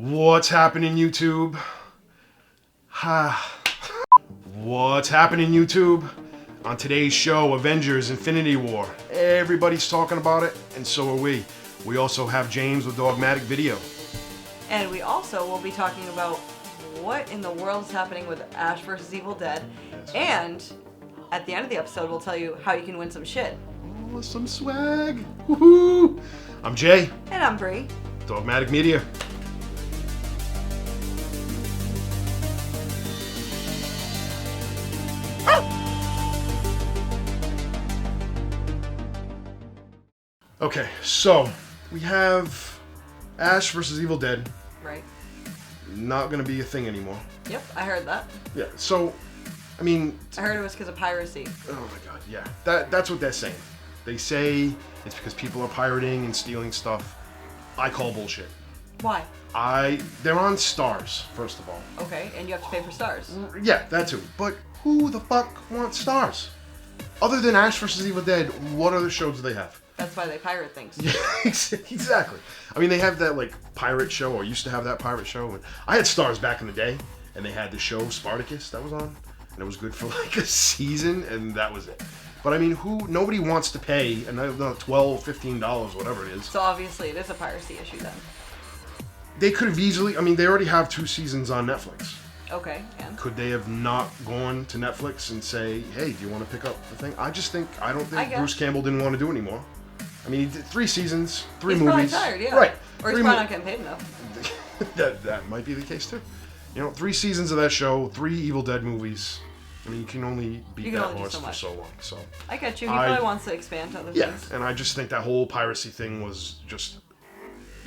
What's happening, YouTube? What's happening, YouTube? On today's show, Avengers Infinity War. Everybody's talking about it, and so are we. We also have James with Dogmatic Media. And we also will be talking about what in the world is happening with Ash vs. Evil Dead. And at the end of the episode, we'll tell you how you can win some shit. Oh, some swag. Woohoo! I'm Jay. And I'm Bree. Dogmatic Media. Okay, so we have Ash vs. Evil Dead. Right. Not gonna be a thing anymore. Yep, I heard that. Yeah, so, I mean... I heard it was because of piracy. Oh my god, yeah. That's what they're saying. They say it's because people are pirating and stealing stuff. I call bullshit. Why? They're on Stars, first of all. Okay, and you have to pay for Stars. Yeah, that too. But who the fuck wants Stars? Other than Ash vs. Evil Dead, what other shows do they have? That's why they pirate things. Yeah, exactly. I mean, they have that, like, pirate show, or used to have that pirate show. And I had Stars back in the day, and they had the show Spartacus that was on, and it was good for, like, a season, and that was it. But, I mean, nobody wants to pay another $12, $15, whatever it is. So, obviously, it is a piracy issue, then. They could have easily, I mean, they already have 2 seasons on Netflix. Okay, and? Could they have not gone to Netflix and say, hey, do you want to pick up the thing? I don't think Bruce Campbell didn't want to do it anymore. I mean, he did 3 seasons, 3 movies. He's probably tired, yeah. Right. Or he's probably not getting paid enough. that might be the case, too. You know, 3 seasons of that show, 3 Evil Dead movies. I mean, you can only beat that horse for so long. So I get you. He probably wants to expand to other things. Yeah, and I just think that whole piracy thing was just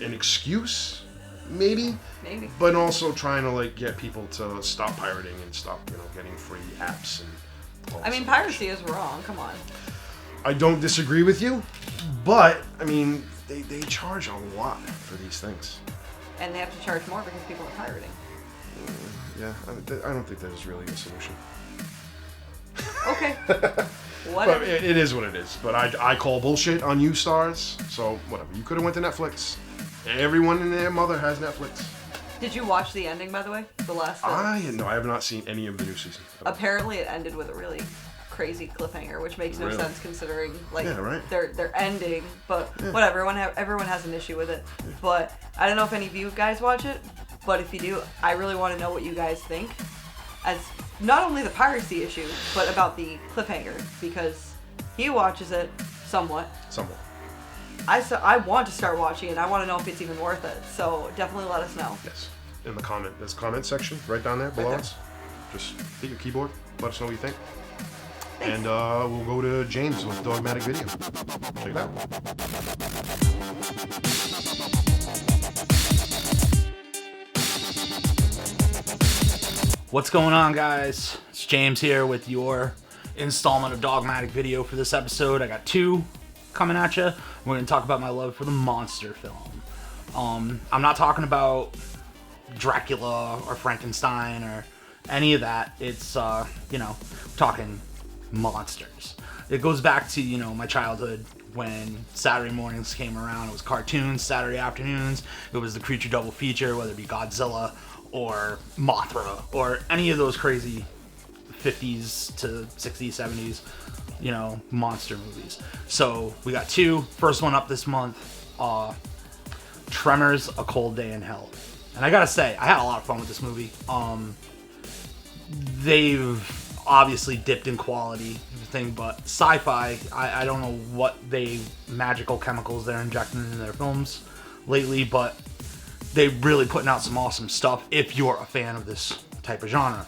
an excuse, maybe. Maybe. But also trying to, like, get people to stop pirating and stop, getting free apps and all I mean, that piracy is wrong. Come on. I don't disagree with you, but, I mean, they charge a lot for these things. And they have to charge more because people are pirating. Yeah, I don't think that is really a solution. Okay. Whatever. But it is what it is. But I call bullshit on you, Stars, so whatever. You could have went to Netflix. Everyone and their mother has Netflix. Did you watch the ending, by the way? The last No, I have not seen any of the new season. Apparently it ended with a really crazy cliffhanger, which makes no sense considering, like, they're ending, but whatever, everyone has an issue with it. Yeah. But I don't know if any of you guys watch it, but if you do, I really want to know what you guys think, as not only the piracy issue, but about the cliffhanger, because he watches it somewhat. I want to start watching it. I want to know if it's even worth it, so definitely let us know. Yes, in the comment section right down there below us. Just hit your keyboard, let us know what you think. Thanks. And we'll go to James with Dogmatic Video. Check it out. What's going on, guys? It's James here with your installment of Dogmatic Video for this episode. I got 2 coming at you. We're going to talk about my love for the monster film. I'm not talking about Dracula or Frankenstein or any of that. It's, talking monsters. It goes back to, my childhood when Saturday mornings came around. It was cartoons, Saturday afternoons. It was the creature double feature, whether it be Godzilla or Mothra or any of those crazy 50s to 60s, 70s, monster movies. So we got 2. First one up this month, Tremors, A Cold Day in Hell. And I gotta say, I had a lot of fun with this movie. They've obviously dipped in quality, but sci-fi, I don't know what magical chemicals they're injecting into their films lately, but they're really putting out some awesome stuff if you're a fan of this type of genre.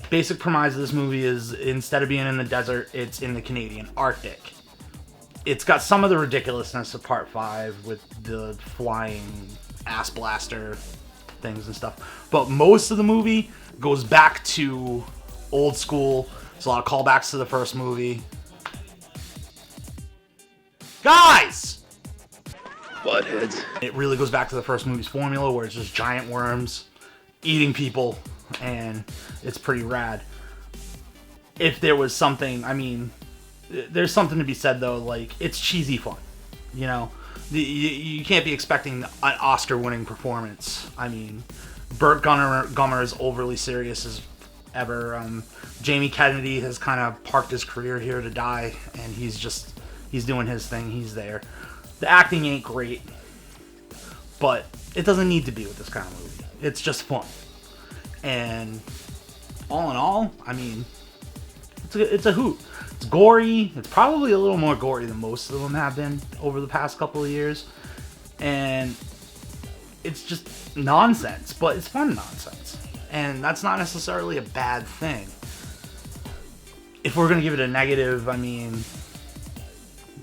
Basic premise of this movie is, instead of being in the desert, it's in the Canadian Arctic. It's got some of the ridiculousness of Part 5 with the flying ass blaster things and stuff, but most of the movie goes back to old school. There's a lot of callbacks to the first movie. Guys! Buttheads. It really goes back to the first movie's formula, where it's just giant worms eating people, and it's pretty rad. If there was something, there's something to be said, though, like, it's cheesy fun, You can't be expecting an Oscar-winning performance. I mean, Burt Gummer is overly serious as ever. Jamie Kennedy has kind of parked his career here to die, and he's doing his thing. He's there. The acting ain't great, but it doesn't need to be with this kind of movie. It's just fun. And all in all, I mean, it's a hoot. It's gory. It's probably a little more gory than most of them have been over the past couple of years. And it's just nonsense, but it's fun nonsense. And that's not necessarily a bad thing. If we're going to give it a negative, I mean,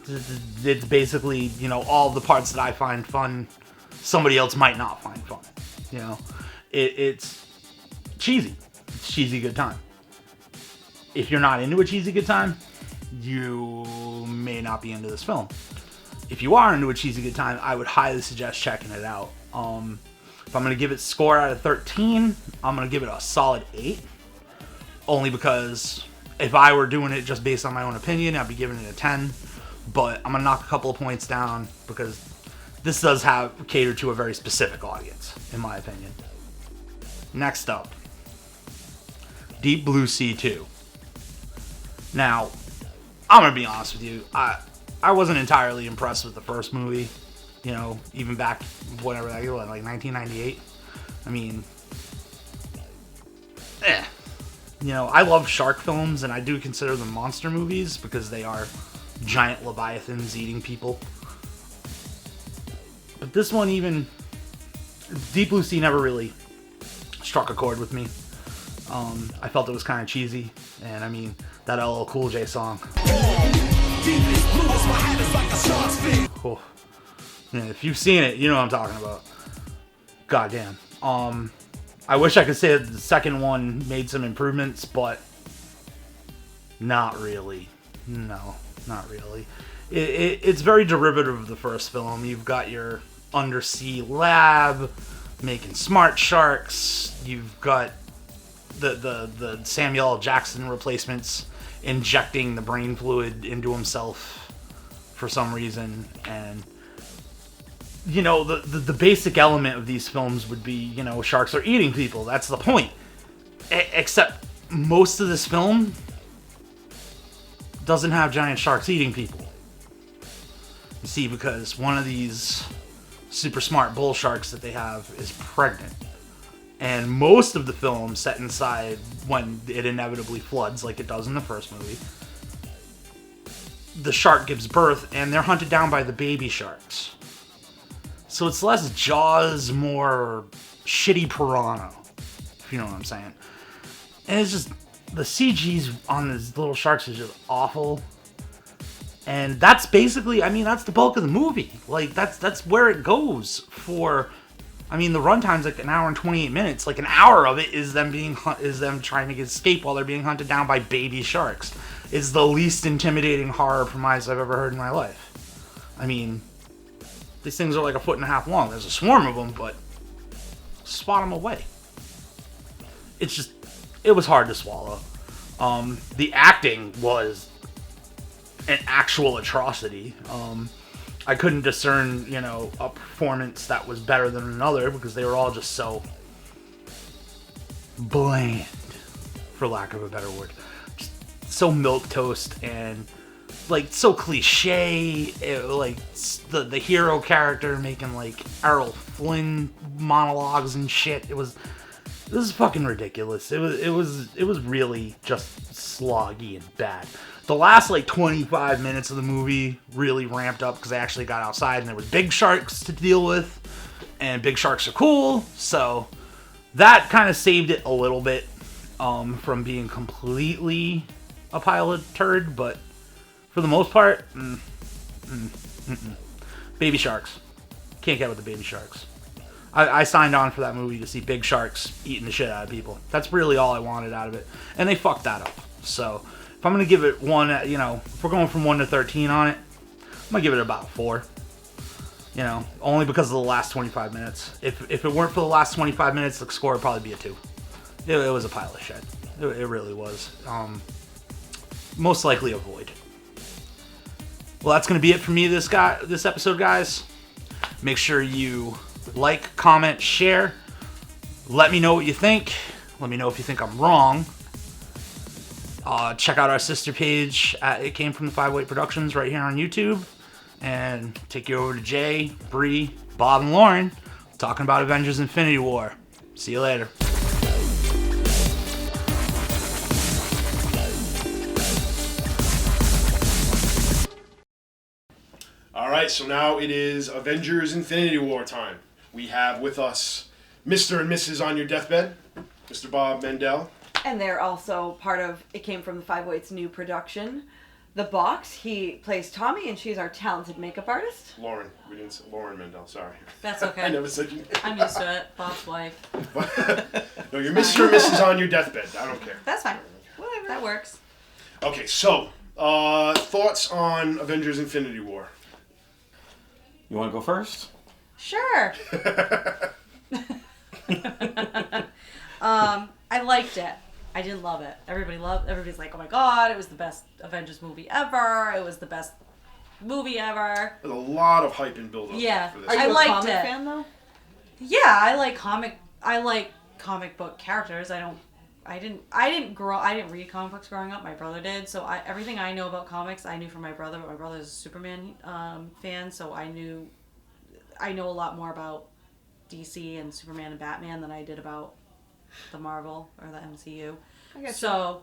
it's basically, you know, all the parts that I find fun, somebody else might not find fun. You know, it's cheesy. It's cheesy good time. If you're not into a cheesy good time, you may not be into this film. If you are into a cheesy good time, I would highly suggest checking it out. If I'm going to give it a score out of 13, I'm going to give it a solid 8. Only because if I were doing it just based on my own opinion, I'd be giving it a 10. But I'm going to knock a couple of points down because this does cater to a very specific audience, in my opinion. Next up, Deep Blue Sea 2. Now, I'm going to be honest with you. I wasn't entirely impressed with the first movie. You know, even back, whatever that was, like 1998. I mean, You know, I love shark films, and I do consider them monster movies because they are giant leviathans eating people. But this one, even Deep Blue Sea, never really struck a chord with me. I felt it was kind of cheesy, and I mean, that LL Cool J song. Oh. Yeah, if you've seen it, you know what I'm talking about. Goddamn. I wish I could say that the second one made some improvements, but not really. No, not really. It's very derivative of the first film. You've got your undersea lab making smart sharks. You've got the Samuel L. Jackson replacements injecting the brain fluid into himself for some reason. And, you know, the basic element of these films would be, you know, sharks are eating people. That's the point. Except most of this film doesn't have giant sharks eating people. You see, because one of these super smart bull sharks that they have is pregnant. And most of the film set inside when it inevitably floods, like it does in the first movie, the shark gives birth and they're hunted down by the baby sharks. So it's less Jaws, more shitty Piranha, if you know what I'm saying. And it's just, the CGs on these little sharks is just awful. And that's basically, I mean, that's the bulk of the movie. Like, that's where it goes for, I mean, the runtime's like an hour and 28 minutes. Like, an hour of it is them trying to escape while they're being hunted down by baby sharks. It's the least intimidating horror premise I've ever heard in my life. I mean, these things are like 1.5 feet long. There's a swarm of them, but swat them away. It's just, it was hard to swallow. The acting was an actual atrocity. I couldn't discern, you know, a performance that was better than another because they were all just so bland, for lack of a better word. Just so milquetoast and like so cliche. Like the hero character making like Errol Flynn monologues and shit. It was fucking ridiculous. It was really just sloggy and bad. The last like 25 minutes of the movie really ramped up because they actually got outside and there was big sharks to deal with, and big sharks are cool, so that kind of saved it a little bit from being completely a pile of turd. But for the most part, baby sharks. Can't get with the baby sharks. I signed on for that movie to see big sharks eating the shit out of people. That's really all I wanted out of it, and they fucked that up. So if I'm going to give it one, you know, if we're going from 1 to 13 on it, I'm going to give it about 4. You know, only because of the last 25 minutes. If it weren't for the last 25 minutes, the score would probably be a 2. It was a pile of shit. It really was. Most likely a void. Well, that's going to be it for me this episode, guys. Make sure you like, comment, share. Let me know what you think. Let me know if you think I'm wrong. Check out our sister page at It Came From the 508 Productions right here on YouTube. And take you over to Jay, Bree, Bob, and Lauren talking about Avengers Infinity War. See you later. All right, so now it is Avengers Infinity War time. We have with us Mr. and Mrs. On Your Deathbed, Mr. Bob Mendell. And they're also part of It Came From the 508's new production, The Box. He plays Tommy, and she's our talented makeup artist. Lauren. We didn't say Lauren Mendell, sorry. That's okay. I never said your name. I'm used to it. Bob's wife. No, you're Mr. and Mrs. On Your Deathbed. I don't care. That's fine. Whatever. That works. Okay, so, thoughts on Avengers Infinity War? You want to go first? Sure. I liked it. I didn't love it. Everybody's like, oh my god, it was the best Avengers movie ever. It was the best movie ever. There's a lot of hype and build-up Yeah. for this. Are you I a liked comic it. fan, though? Yeah, I like comic book characters. I didn't read comic books growing up. My brother did. So everything I know about comics, I knew from my brother. But my brother's a Superman fan, so I know a lot more about DC and Superman and Batman than I did about the Marvel or the MCU. So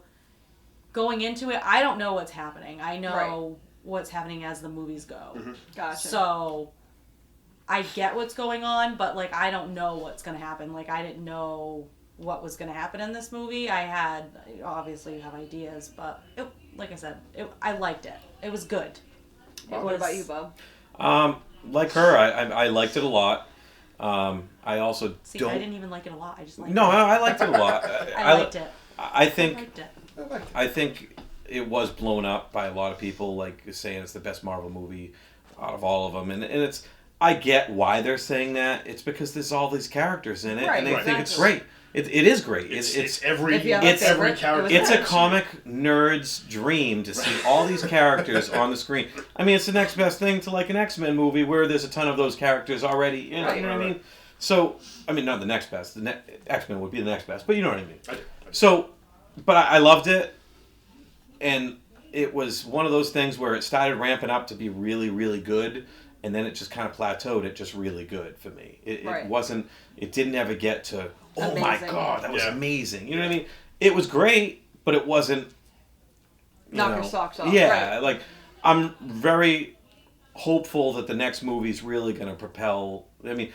going into it, I don't know what's happening. I know what's happening as the movies go. Mm-hmm. Gotcha. So I get what's going on, but like I don't know what's going to happen. Like I didn't know what was going to happen in this movie. Obviously you have ideas, but like I said, I liked it. It was good. What about you, Bob? Like her, I liked it a lot. I also See, I didn't even like it a lot. I just liked No, it. I liked it a lot. I liked it. I think liked it. I think it was blown up by a lot of people, like saying it's the best Marvel movie out of all of them, and it's. I get why they're saying that. It's because there's all these characters in it, and they think it's great. It is great. It's every favorite, character. It's a comic nerd's dream to see all these characters on the screen. I mean, it's the next best thing to like an X-Men movie where there's a ton of those characters already. You know what I mean? So, I mean, not the next best. X-Men would be the next best, but you know what I mean. I do. So, but I loved it, and it was one of those things where it started ramping up to be really, really good, and then it just kind of plateaued at just really good for me. It wasn't. It didn't ever get to. Oh amazing. my god, that was amazing. You know what I mean? It was great, but it wasn't. Knock your socks off. Yeah, like I'm very hopeful that the next movie's really going to propel. I mean,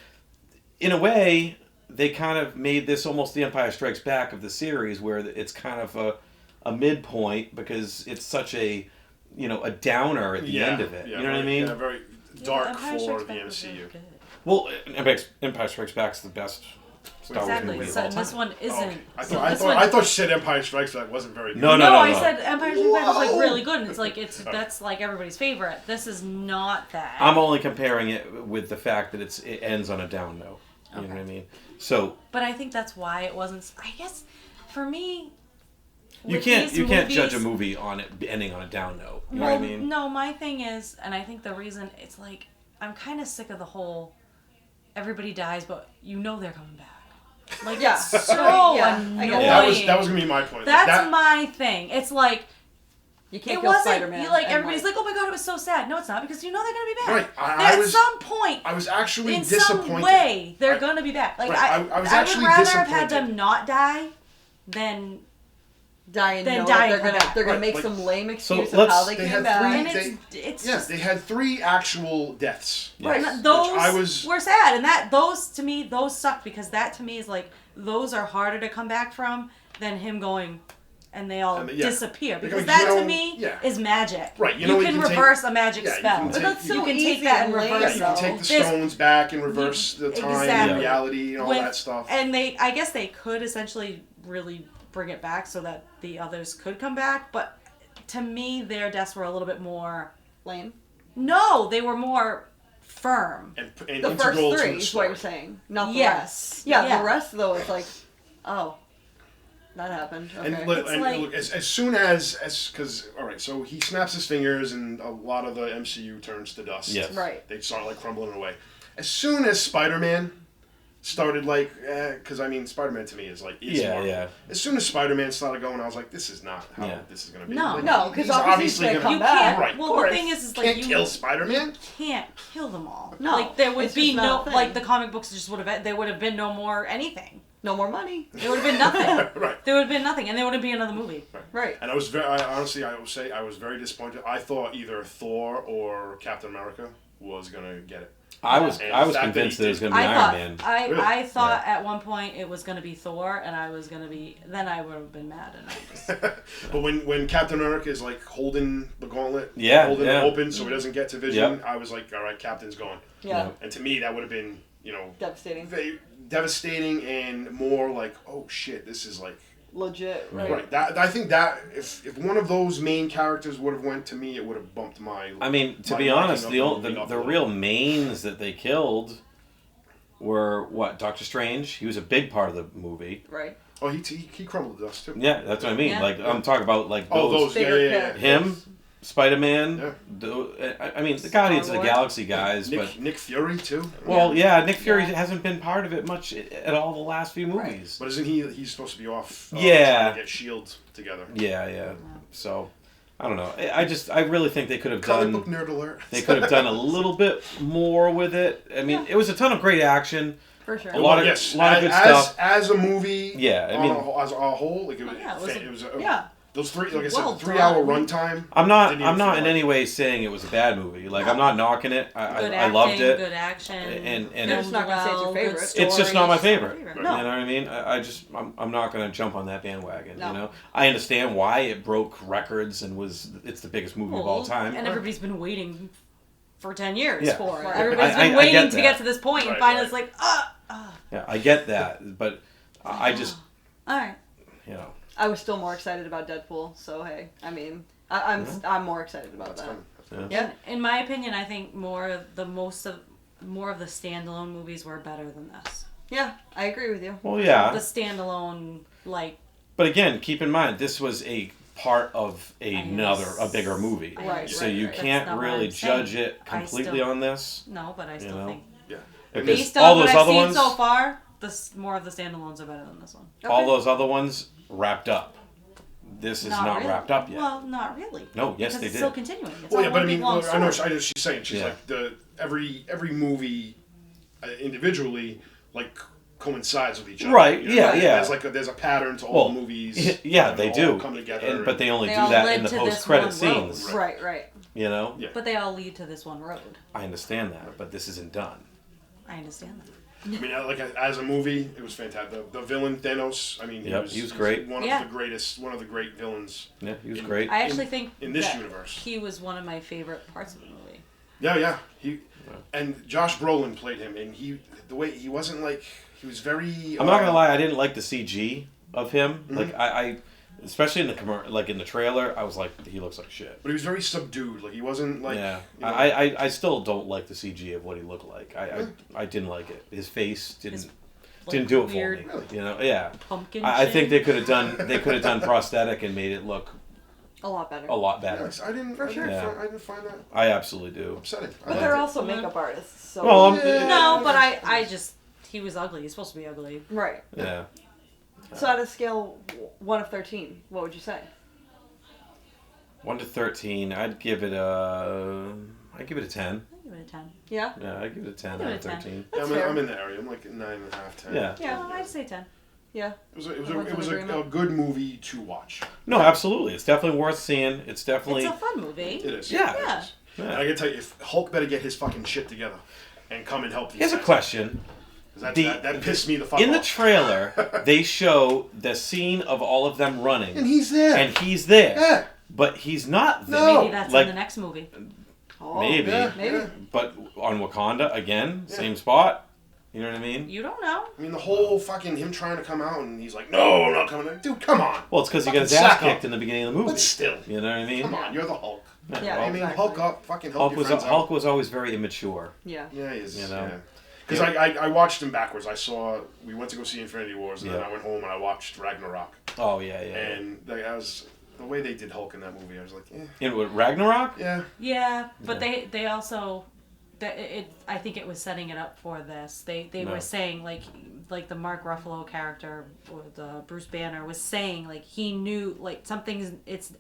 in a way, they kind of made this almost the Empire Strikes Back of the series, where it's kind of a midpoint because it's such a downer at the end of it. You know what I mean? Yeah, very dark for the MCU. Well, Empire Strikes Back's the best Star Wars movie of all time. This one isn't. I thought she said Empire Strikes Back wasn't very good. No. I said Empire Strikes Back was like really good, and it's like that's like everybody's favorite. This is not that. I'm only comparing it with the fact that it ends on a down note. You know what I mean? So. But I think that's why it wasn't. I guess for me. You can't judge a movie on it ending on a down note. You know what I mean? No, my thing is, and I think the reason it's like I'm kind of sick of the whole everybody dies, but they're coming back. Like it's so annoying. That was gonna be my point. That's my thing. It's like you can't kill Spider-Man. Everybody's like, oh my god, it was so sad. No, it's not because they're gonna be back. Right. At some point, I was actually in disappointed. some way, they're gonna be back. Like I was actually would rather disappointed. have had them not die than die and know that they're gonna make some lame excuse of how they came back. They had 3 actual deaths. Right. Yes. Those were sad, and those to me sucked because that to me is like those are harder to come back from than him going and they all disappear because that to me is magic. Right. You can reverse a magic spell. You can take that and reverse. You can take the stones back and reverse the time and reality and all that stuff. And I guess they could essentially really bring it back so that the others could come back, but to me their deaths were a little bit more lame. No, they were more firm. And the first 3 is what you're saying, not the rest. Yeah, the rest though it's like, oh, that happened. Okay. And look, as soon as because all right, so he snaps his fingers and a lot of the MCU turns to dust. Yes. Right. They start like crumbling away. as soon as Spider-Man started, like, because I mean, Spider-Man to me is like, Marvel. Yeah. As soon as Spider-Man started going, I was like, this is not how this is going to be. No. Like, No, because he's obviously he's gonna gonna come back. Right. Well, the thing is like can't you kill Spider-Man. can't kill them all. No, like there would it's be just not no a like thing. the comic books just would have there would have been no more anything. No more money. There would have been nothing. Right. There would have been nothing, and there wouldn't be another movie. Right. And I was honestly, I will say, I was very disappointed. I thought either Thor or Captain America was gonna get it. I was And I was the fact that convinced he that it was did- going to be Iron Man. Really? I thought at one point it was going to be Thor, and I was going to be. Then I would have been mad, and I just. But when Captain America is like holding the gauntlet, holding it open so he doesn't get to Vision, I was like, all right, Captain's gone. Yeah. And to me, that would have been, Devastating. devastating and more like, oh shit, this is like Legit. Right. right. That I think that if one of those main characters would have went to me, it would have bumped my. I mean, to my be liking honest, of the movie up a the little. real mains that they killed were what? Doctor Strange. He was a big part of the movie. Right. Oh, he crumbled the dust too. Yeah, that's what I mean. Yeah. Like I'm talking about like Oh, those. those. Yeah, bigger yeah, yeah. characters. Him, Spider-Man. Yeah. I mean, the Guardians of the Star-Lord. Galaxy guys, but Nick Fury too. well, yeah, Nick Fury Yeah. hasn't been part of it much at all the last few movies. But isn't he's supposed to be off? Yeah. trying to get Shield together. Yeah. So, I don't know. I really think they could have Comic done. book nerd alert. They could have done a little bit more with it. I mean, it was a ton of great action. For sure. A lot of good stuff. As a movie. Yeah, I mean, as a whole, like it was those three, like I said, Well 3 hour done. runtime. I'm not didn't even in feel any way saying it was a bad movie. Like I'm not knocking it. Good I acting, loved it. Good action. And You're just not gonna say it's your favorite. It's just not my favorite. Right. You No. know what I mean? I'm not going to jump on that bandwagon. No. You know, I understand why it broke records and it's the biggest movie of all time. And everybody's been waiting for 10 years Yeah. for it. Right. Everybody's I been waiting get to that. get to this point, and Right, finally right. it's like, Yeah, I get that, but I just all right. you know. I was still more excited about Deadpool, so hey, I mean, I'm more excited about that. Yeah. In my opinion, I think more of the standalone movies were better than this. Yeah, I agree with you. Well, yeah. The standalone, like. But again, keep in mind this was a part of a bigger movie. Right, So right, you right. That's can't not what really I'm saying. judge it I completely still- on this. No, but I still know? think. Yeah. Because Based all on what those I've other seen ones, so far, more of the standalones are better than this one. all Okay. those other ones wrapped up. This is not really. wrapped up yet. Well, not really. No, yes, because they it's did. still continuing. It's Well, all yeah, but I one big mean, long I know story. she's saying she's Yeah. like every movie individually like coincides with each other. Right, you know? yeah, yeah. There's a pattern to all Well, the movies. yeah, and they all do. come together. But they only They do all that led in the to this post-credit one road. scenes. Right. You know? Yeah. But they all lead to this one road. I understand that, but this isn't done. I understand that. I mean, like as a movie, it was fantastic. The villain Thanos. I mean, Yep, he was great. One Yeah. of the great villains. Yeah, he was In- great. I actually think in this that universe. he was one of my favorite parts of the movie. Yeah. And Josh Brolin played him, and the way he wasn't like he was very. I'm not gonna lie, I didn't like the CG of him. Mm-hmm. Like I especially in the like in the trailer, I was like, he looks like shit. But he was very subdued. Like he wasn't like. Yeah, you know, I still don't like the CG of what he looked like. I didn't like it. His face didn't do it weird for me. You know, yeah. pumpkin. I think chin. they could have done prosthetic and made it look A lot better. a lot better. Yes, I didn't. For sure. Yeah. I didn't find that I absolutely do. upsetting. I But liked they're it. also makeup artists, so. Well, No, but I just he was ugly. He's supposed to be ugly. Right. Yeah. So at a scale 1 of 13, what would you say? 1 to 13, I'd give it a 10. I give it a 10. Yeah? Yeah, I'd give it a 10 I'd give out it of a 10. 13. Yeah, That's fair. I'm in the area. I'm like 9.5, 10. Yeah. Yeah. No, I'd say 10. Yeah. It was a good movie to watch. No, absolutely. It's definitely worth seeing. It's definitely It's a fun movie. It is. Yeah. It is. And I gotta tell you, if Hulk better get his fucking shit together and come and help these Here's a guys. question. 'Cause that pissed me the fuck In the off. trailer, they show the scene of all of them running. And he's there. And he's there. Yeah. But he's not there. No. Maybe that's Like- in the next movie. Oh, Maybe. Yeah. Maybe. But on Wakanda, again, same spot. You know what I mean? You don't know. I mean, the whole fucking him trying to come out and he's like, no, I'm not coming. Dude, come on. Well, it's because he got his Fucking ass sack up. kicked in the beginning of the movie. But still. You know what I mean? Come on, you're the Hulk. Yeah, I mean, exactly. Hulk up, fucking help your friends Hulk out. was always very immature. Yeah. Yeah, he is. You know? Because I watched him backwards. We went to go see Infinity Wars, and then Yeah. I went home and I watched Ragnarok. Oh, yeah. And the way they did Hulk in that movie, I was like, In what, Ragnarok? yeah. Yeah, but they also I think it was setting it up for this. They were saying like the Mark Ruffalo character or the Bruce Banner was saying like he knew like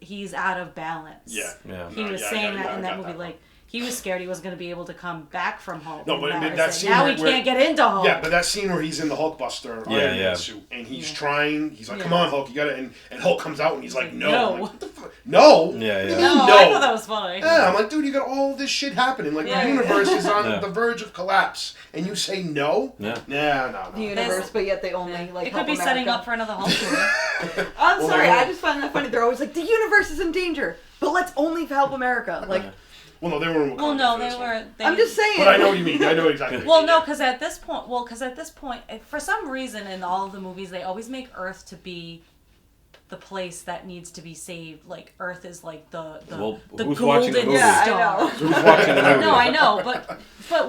he's out of balance. Yeah. He was saying that in that movie like. He was scared he wasn't going to be able to come back from Hulk. No, but that scene now he can't get into Hulk. Yeah, but that scene where he's in the Hulkbuster Iron Man suit and he's trying, he's like, "Come on, Hulk, you got it." And Hulk comes out and he's like, "No." Like, what the fuck? No. Yeah. No, I thought that was funny. Yeah, I'm like, dude, you got all this shit happening. Like the universe is on the verge of collapse, and you say no? Yeah. No. The universe, but yet they only like. It could be America. setting up for another Hulk movie. I'm sorry, I just find that funny. They're always like, the universe is in danger, but let's only help America. Like. Well, no, they were in Wakanda. Well, no, they were. I'm just saying. But I know what you mean. I know exactly. Well, no, because at this point, for some reason, in all of the movies, they always make Earth to be the place that needs to be saved. Like Earth is like the who's golden watching the movie? Yeah, I star. know. Who's watching the movie? No, I know, but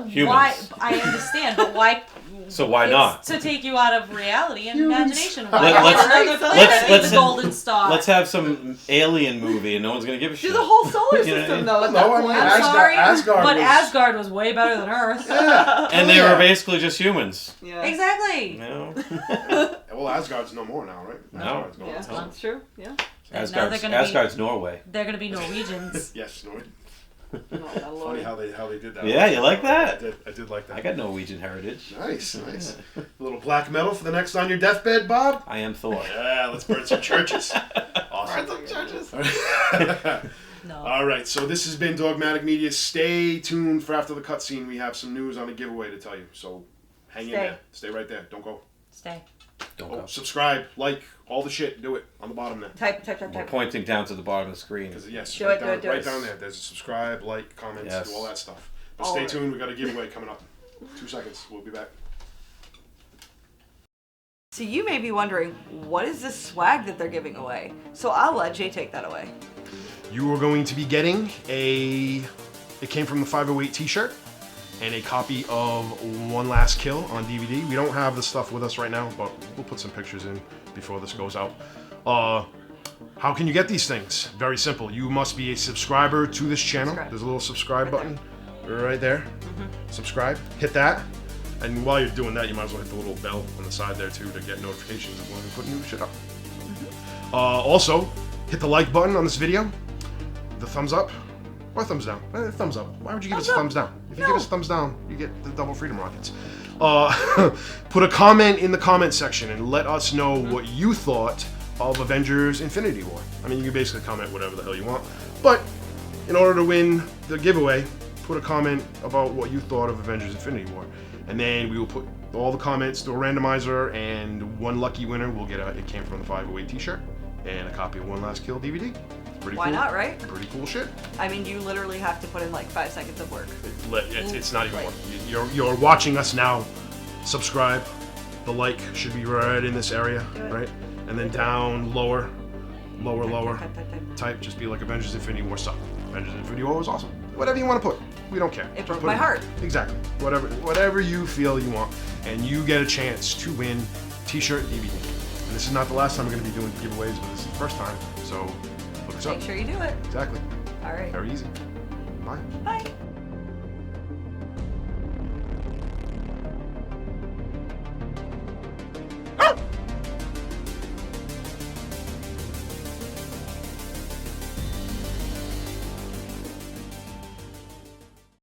Humans. why? I understand, but why? So why not? To take you out of reality and imagination. Let- Why let's- another planet let's- be the golden star? Let's have some alien movie and no one's gonna give a shit. Do the whole solar You know what I system mean? though. At No, that I point. mean, I'm sorry, Asgard but was- Asgard was way better than Earth. Yeah. And they were basically just humans. Yeah. Exactly. You know? Well, Asgard's no more now, right? No. Asgard's Yeah, gone. that's true. Yeah. And now they're gonna Asgard's Norway. They're gonna be Norwegians. Yes, no. Oh, Funny how they did that. Yeah, you like that? I did like that. I got Norwegian heritage. Nice. A little black metal for the next on your deathbed, Bob. I am Thor. Yeah, let's burn some churches. Awesome. Burn some churches. No. All right, so this has been Dogmatic Media. Stay tuned for after the cutscene. We have some news on a giveaway to tell you. So hang in there. Stay right there. Don't go. Stay. Don't go. Subscribe, like, all the shit. Do it on the bottom there. Type. We're pointing down to the bottom of the screen. Yes, Do right, it. right down there. There's a subscribe, like, comments, Yes. do all that stuff. But stay tuned. We got a giveaway coming up. 2 seconds. We'll be back. So you may be wondering, what is this swag that they're giving away? So I'll let Jay take that away. You are going to be getting it came from the 508 t-shirt and a copy of One Last Kill on DVD. We don't have the stuff with us right now, but we'll put some pictures in before this goes out. How can you get these things? Very simple. You must be a subscriber to this channel. There's a little subscribe button right there. Subscribe. Hit that. And while you're doing that, you might as well hit the little bell on the side there too to get notifications of when we put new shit up. Also, hit the like button on this video, the thumbs up, or thumbs down. Thumbs up. Why would you give us a thumbs down? If you give us a thumbs down, you get the double freedom rockets. Put a comment in the comment section and let us know what you thought of Avengers Infinity War. I mean, you can basically comment whatever the hell you want, but in order to win the giveaway, put a comment about what you thought of Avengers Infinity War. And then we will put all the comments through a randomizer, and one lucky winner will get It Came From the 508 t-shirt and a copy of One Last Kill DVD. Pretty Why cool. not, right? Pretty cool shit. I mean, you literally have to put in like 5 seconds of work. It's not even work. You're watching us now. Subscribe. The like should be right in this area, right? And then down, lower. Type, just be like Avengers Infinity War stuff. Avengers Infinity War was awesome. Whatever you want to put. We don't care. It broke my heart. Exactly. Whatever you feel you want. And you get a chance to win t-shirt, DVD. And this is not the last time we're going to be doing giveaways, but this is the first time. So look us up. Make sure you do it. Exactly. All right. Very easy. Bye. Bye.